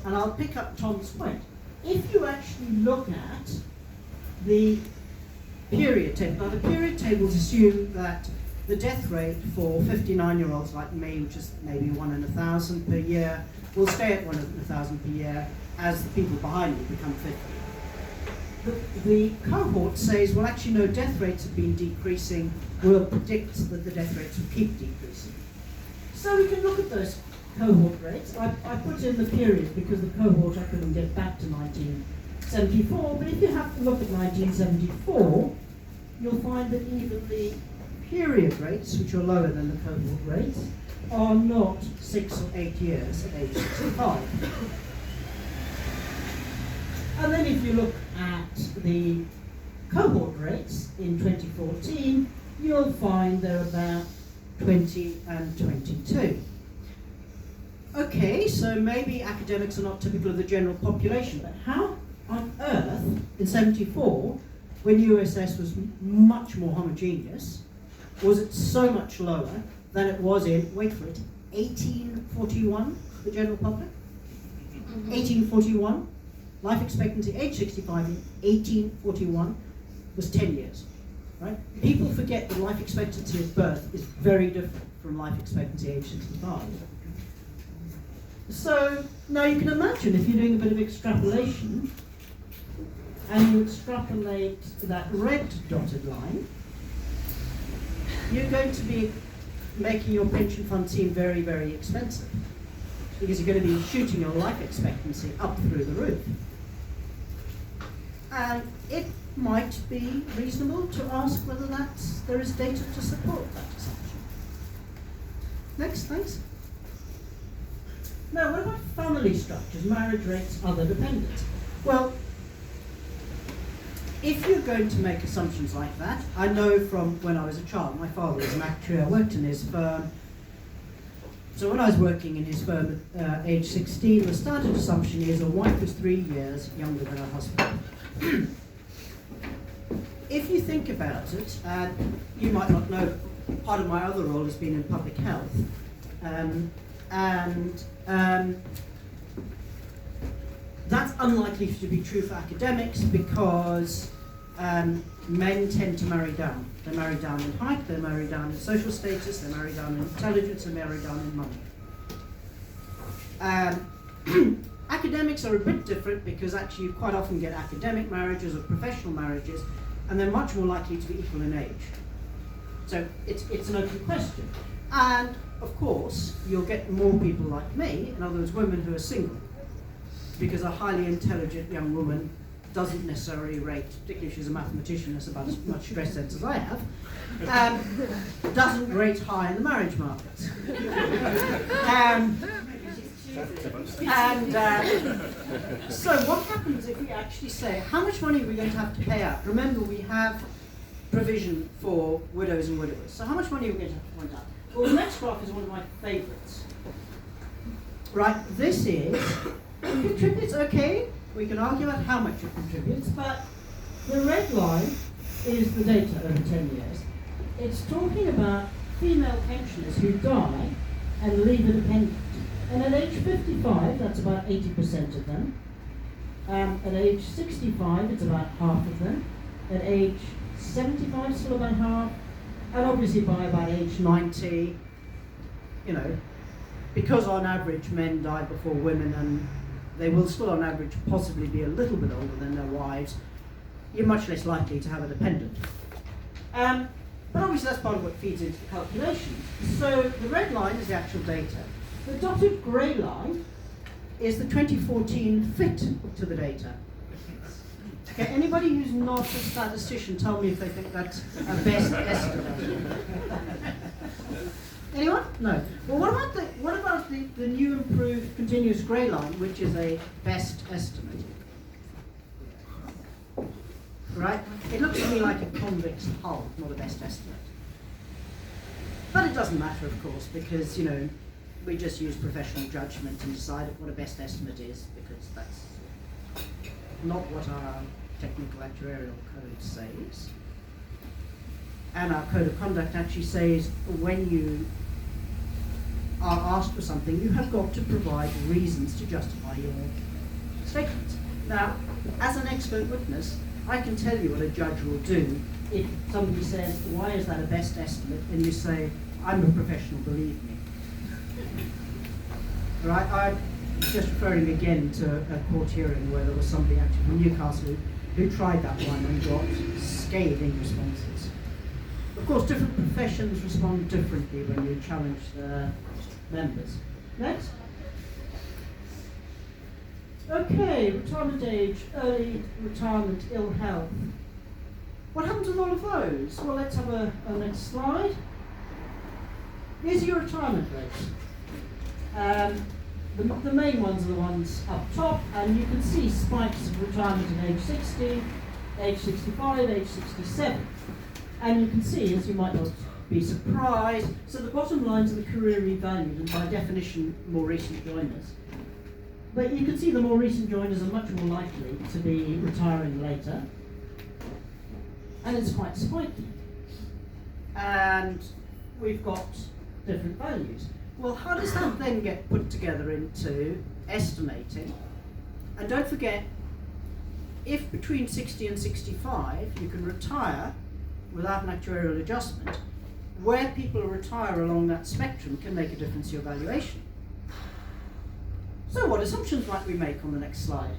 and I'll pick up Tom's point. If you actually look at the period table, now the period tables assume that the death rate for 59-year-olds like me, which is maybe 1 in 1,000 per year, will stay at 1 in 1,000 per year as the people behind me become 50. The cohort says, well, actually, no, death rates have been decreasing. We'll predict that the death rates will keep decreasing. So we can look at those cohort rates. I put in the period because the cohort I couldn't get back to 1974, but if you have to look at 1974, you'll find that even the period rates, which are lower than the cohort rates, are not 6 or 8 years at age 65. And then if you look at the cohort rates in 2014, you'll find they're about 20 and 22. Okay, so maybe academics are not typical of the general population, but how on earth, in 74, when USS was much more homogeneous, was it so much lower than it was in, wait for it, 1841, the general public? 1841, life expectancy, age 65 in 1841 was 10 years, right? People forget that life expectancy at birth is very different from life expectancy age 65. So now you can imagine if you're doing a bit of extrapolation and you extrapolate that red dotted line, you're going to be making your pension fund seem very, very expensive because you're going to be shooting your life expectancy up through the roof. And it might be reasonable to ask whether there is data to support that assumption. Next, thanks. Now, what about family structures, marriage rates, other dependents? Well, if you're going to make assumptions like that, I know from when I was a child, my father was an actuary, I worked in his firm. So when I was working in his firm at age 16, the standard assumption is a wife was 3 years younger than her husband. If you think about it, and you might not know, part of my other role has been in public health, that's unlikely to be true for academics because men tend to marry down. They marry down in height, they marry down in social status, they marry down in intelligence, they marry down in money. Academics are a bit different because actually you quite often get academic marriages or professional marriages, and they're much more likely to be equal in age. So it's an open question. And of course, you'll get more people like me, in other words, women who are single, because a highly intelligent young woman doesn't necessarily rate, particularly if she's a mathematician, that's about as much stress sense as I have, doesn't rate high in the marriage market. So what happens if we actually say, how much money are we going to have to pay out? Remember, we have provision for widows and widowers. So how much money are we going to have to point out? Well, the next graph is one of my favorites. Right, this is, contributes, okay, we can argue about how much it contributes, but the red line is the data over 10 years. It's talking about female pensioners who die and leave a dependent. And at age 55, that's about 80% of them. At age 65, it's about half of them. At age 75, still about half. And obviously by about age 90, you know, because on average men die before women and they will still on average possibly be a little bit older than their wives, you're much less likely to have a dependent. But obviously that's part of what feeds into the calculation. So the red line is the actual data. The dotted grey line is the 2014 fit to the data. Okay, anybody who's not a statistician, tell me if they think that's a best estimate. Anyone? No. Well, what about the new improved continuous grey line, which is a best estimate? Right? It looks to me like a convex hull, not a best estimate. But it doesn't matter, of course, because, you know, we just use professional judgment and decide what a best estimate is, because that's not what our technical actuarial code says. And our code of conduct actually says when you are asked for something, you have got to provide reasons to justify your statement. Now, as an expert witness, I can tell you what a judge will do if somebody says, why is that a best estimate? And you say, I'm a professional, believe me. Right? I'm just referring again to a court hearing where there was somebody actually from Newcastle who tried that one and got scathing responses. Of course, different professions respond differently when you challenge their members. Next. Okay, retirement age, early retirement, ill health. What happens with all of those? Well, let's have a next slide. Here's your retirement rates. The main ones are the ones up top, and you can see spikes of retirement at age 60, age 65, age 67. And you can see, as you might not be surprised, so the bottom lines are the career revalued, and by definition, more recent joiners. But you can see the more recent joiners are much more likely to be retiring later, and it's quite spiky. And we've got different values. Well, how does that then get put together into estimating? And don't forget, if between 60 and 65 you can retire without an actuarial adjustment, where people retire along that spectrum can make a difference to your valuation. So what assumptions might we make on the next slide?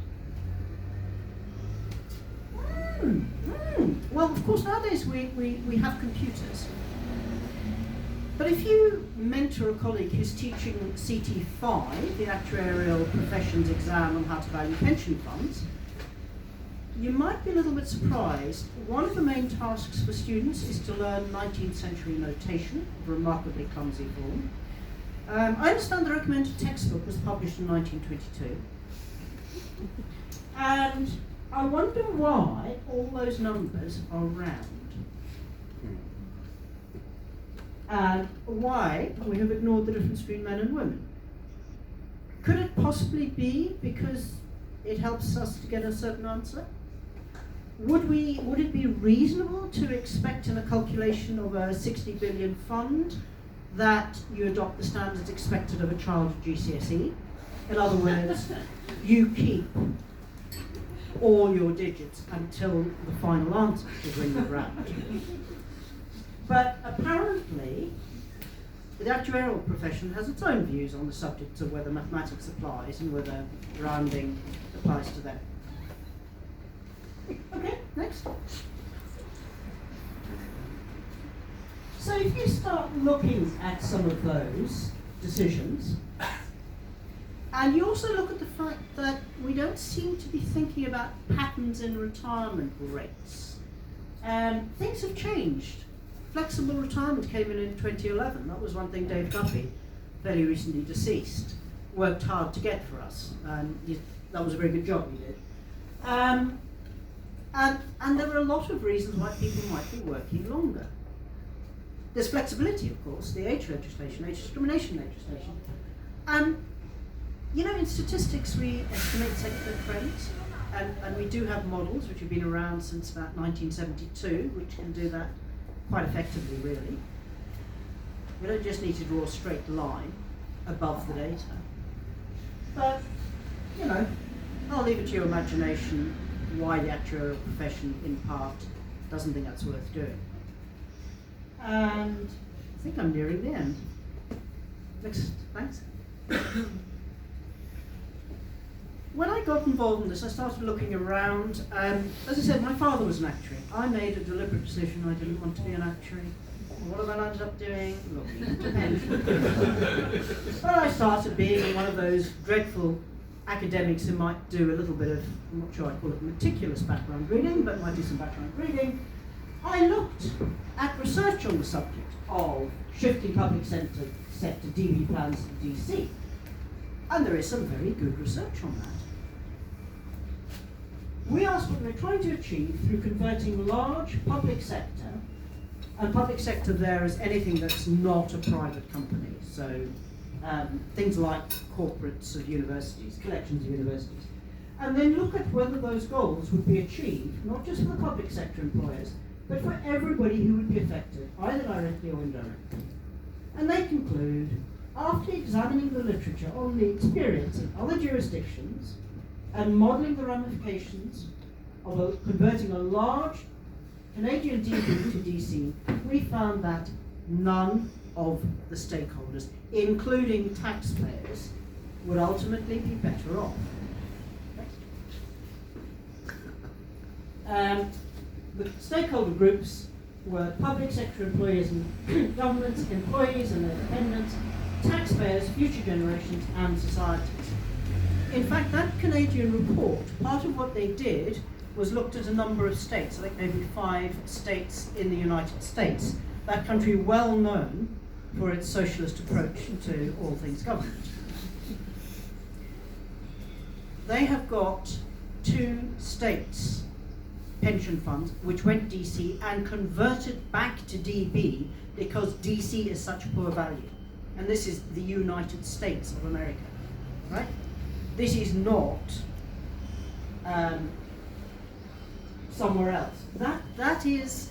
Well, of course, nowadays we have computers. But if you mentor a colleague who's teaching CT5, the Actuarial Professions Exam on how to value pension funds, you might be a little bit surprised. One of the main tasks for students is to learn 19th century notation, a remarkably clumsy form. I understand the recommended textbook was published in 1922. And I wonder why all those numbers are round. And why we have ignored the difference between men and women. Could it possibly be because it helps us to get a certain answer? Would it be reasonable to expect in a calculation of a 60 billion fund that you adopt the standards expected of a child at GCSE? In other words, you keep all your digits until the final answer, which is when you're round. But apparently, the actuarial profession has its own views on the subject of whether mathematics applies and whether rounding applies to them. Okay, next. So if you start looking at some of those decisions, and you also look at the fact that we don't seem to be thinking about patterns in retirement rates, things have changed. Flexible retirement came in 2011. That was one thing Dave Duffy, fairly recently deceased, worked hard to get for us. That was a very good job he did. And there are a lot of reasons why people might be working longer. There's flexibility, of course, the age legislation, age discrimination legislation. In statistics we estimate secular trends, and we do have models which have been around since about 1972, which can do that quite effectively, really. We don't just need to draw a straight line above the data. But, I'll leave it to your imagination why the actuarial profession, in part, doesn't think that's worth doing. And I think I'm nearing the end. Next, thanks. When I got involved in this, I started looking around. As I said, my father was an actuary. I made a deliberate decision I didn't want to be an actuary. What have I ended up doing? Looking into pensions. But I started being one of those dreadful academics who might do a little bit of, I'm not sure I'd call it meticulous background reading, but might do some background reading. I looked at research on the subject of shifting public sector DB plans to DC. And there is some very good research on that. We asked what we're trying to achieve through converting large public sector, and public sector there is anything that's not a private company, so things like corporates of universities, collections of universities, and then look at whether those goals would be achieved, not just for the public sector employers, but for everybody who would be affected, either directly or indirectly. And they conclude after examining the literature on the experience in other jurisdictions and modelling the ramifications of converting a large Canadian DB to DC, we found that none of the stakeholders, including taxpayers, would ultimately be better off. The stakeholder groups were public sector employees and governments, employees and their dependents, taxpayers, future generations, and societies. In fact, that Canadian report, part of what they did was looked at a number of states, I think maybe 5 states in the United States, that country well known for its socialist approach to all things government. They have got 2 states pension funds which went DC and converted back to DB because DC is such poor value. And this is the United States of America, right? This is not somewhere else. That is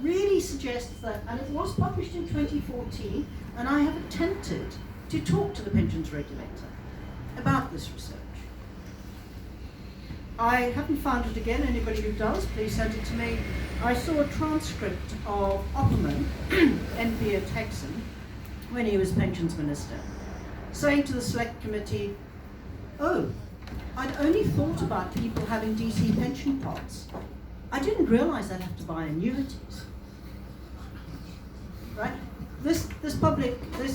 really suggests that, and it was published in 2014, and I have attempted to talk to the pensions regulator about this research. I haven't found it again. Anybody who does, please send it to me. I saw a transcript of Opperman, MP of Texan, when he was pensions minister, saying to the select committee, oh, I'd only thought about people having DC pension pots. I didn't realise they'd have to buy annuities. Right? This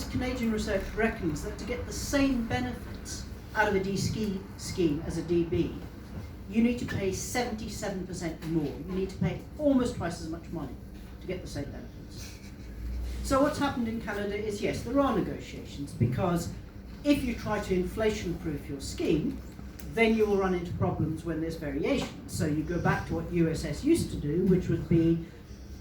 Canadian research reckons that to get the same benefits out of a DC scheme as a DB, you need to pay 77% more. You need to pay almost twice as much money to get the same benefits. So what's happened in Canada is, yes, there are negotiations, because if you try to inflation-proof your scheme, then you will run into problems when there's variations. So you go back to what USS used to do, which would be,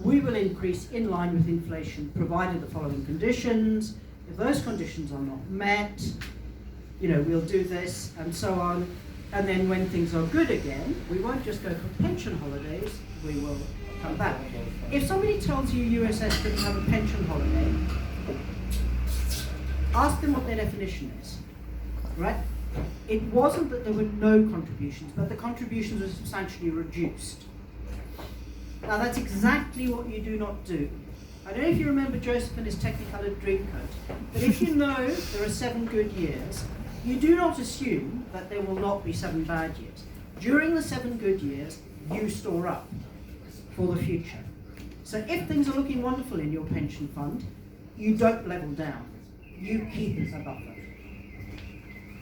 we will increase in line with inflation, provided the following conditions. If those conditions are not met, we'll do this, and so on. And then when things are good again, we won't just go for pension holidays, we will come back. If somebody tells you USS didn't have a pension holiday, ask them what their definition is, right? It wasn't that there were no contributions, but the contributions were substantially reduced. Now that's exactly what you do not do. I don't know if you remember Joseph and his Technicolor Dreamcoat, but if you know there are 7 good years, you do not assume that there will not be 7 bad years. During the 7 good years, you store up for the future. So if things are looking wonderful in your pension fund, you don't level down. You keep a buffer.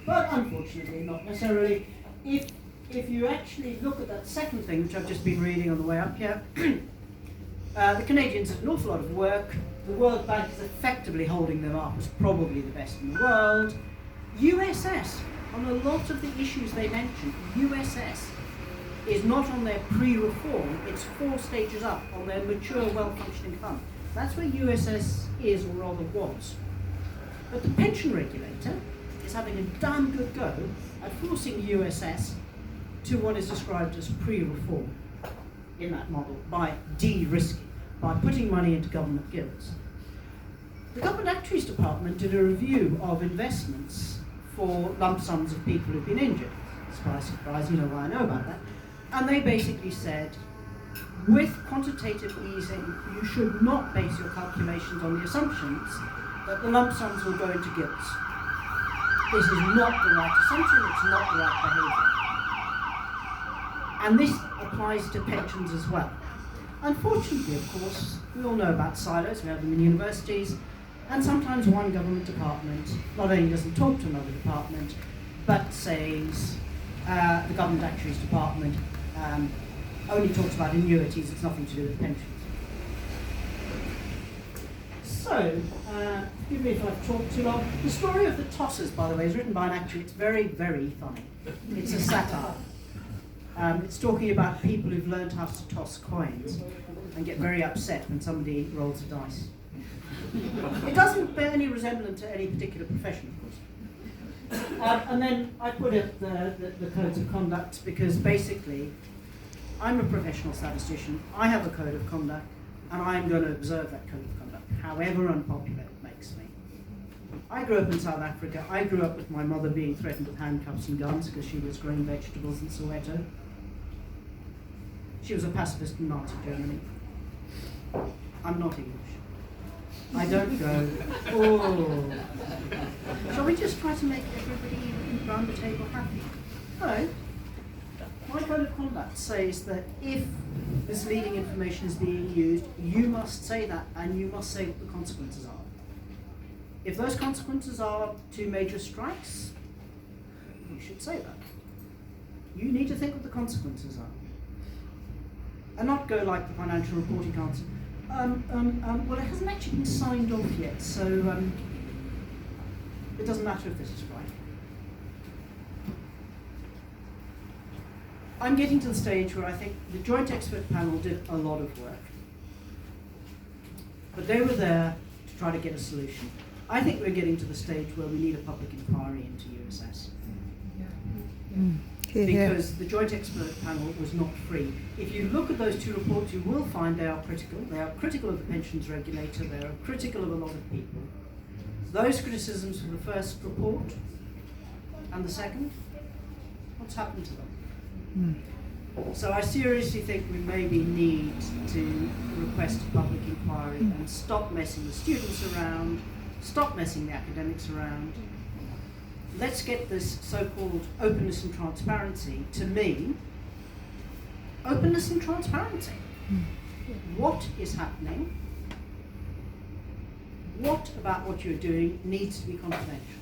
But unfortunately, not necessarily. If you actually look at that second thing, which I've just been reading on the way up here, the Canadians did an awful lot of work. The World Bank is effectively holding them up as probably the best in the world. USS, on a lot of the issues they mentioned, USS is not on their pre-reform, it's 4 stages up on their mature, well-functioning fund. That's where USS is, or rather was. But the pension regulator is having a damn good go at forcing USS to what is described as pre-reform in that model by de-risking, by putting money into government gilts. The Government Actuaries Department did a review of investments for lump sums of people who've been injured. Surprise, surprise, you know why I know about that. And they basically said, with quantitative easing, you should not base your calculations on the assumptions that the lump sums will go into gilts. This is not the right assumption, it's not the right behaviour. And this applies to pensions as well. Unfortunately, of course, we all know about silos, we have them in universities, and sometimes one government department not only doesn't talk to another department, but says the Government Actuaries Department only talks about annuities, it's nothing to do with pensions. So, forgive me if I've talked too long. The story of the tossers, by the way, is written by an actuary. It's very, very funny. It's a satire. It's talking about people who've learned how to toss coins and get very upset when somebody rolls a dice. It doesn't bear any resemblance to any particular profession, of course. And then I put up the codes of conduct because basically I'm a professional statistician, I have a code of conduct, and I'm going to observe that code of conduct, however unpopular it makes me. I grew up in South Africa. I grew up with my mother being threatened with handcuffs and guns because she was growing vegetables in Soweto. She was a pacifist in Nazi Germany. I'm not English. I don't go, oh, shall we just try to make everybody around the table happy? No. My code of conduct says that if misleading information is being used, you must say that, and you must say what the consequences are. If those consequences are 2 major strikes, you should say that. You need to think what the consequences are. And not go like the Financial Reporting Council. Well, it hasn't actually been signed off yet, so it doesn't matter if this is right. I'm getting to the stage where I think the joint expert panel did a lot of work, but they were there to try to get a solution. I think we're getting to the stage where we need a public inquiry into USS. Because the joint expert panel was not free. If you look at those 2 reports, you will find they are critical. They are critical of the pensions regulator. They are critical of a lot of people. Those criticisms for the first report and the second, what's happened to them? So I seriously think we maybe need to request a public inquiry and stop messing the students around, stop messing the academics around. Let's get this so-called openness and transparency to mean openness and transparency. What is happening? What about what you're doing needs to be confidential?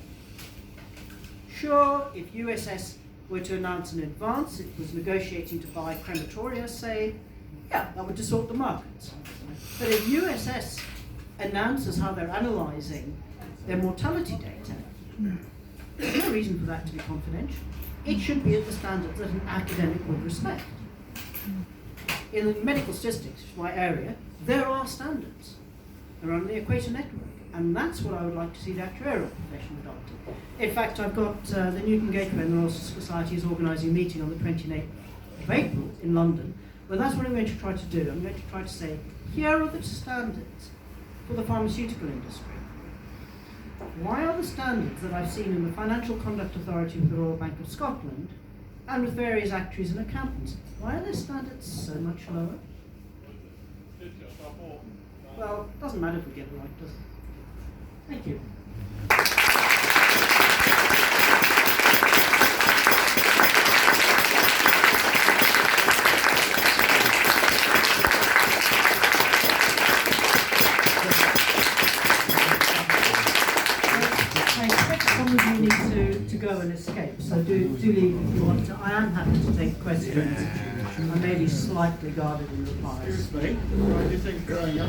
Sure, if USS were to announce in advance it was negotiating to buy crematoria, say, yeah, that would distort the markets. But if USS announces how they're analysing their mortality data, there's no reason for that to be confidential. It should be at the standards that an academic would respect. In the medical statistics, which is my area, there are standards. They're on the Equator Network, and that's what I would like to see the actuarial profession adopted. In fact, I've got the Newton Gateway and the Royal Society is organising a meeting on the 29th of April in London, where that's what I'm going to try to do. I'm going to try to say, here are the standards for the pharmaceutical industry. Why are the standards that I've seen in the Financial Conduct Authority with the Royal Bank of Scotland and with various actuaries and accountants, why are their standards so much lower? Well, it doesn't matter if we get it right, does it? Thank you. You need to go and escape, so do leave if you want to. I am happy to take questions. I may be slightly guarded in replies. Excuse me, what do you think growing up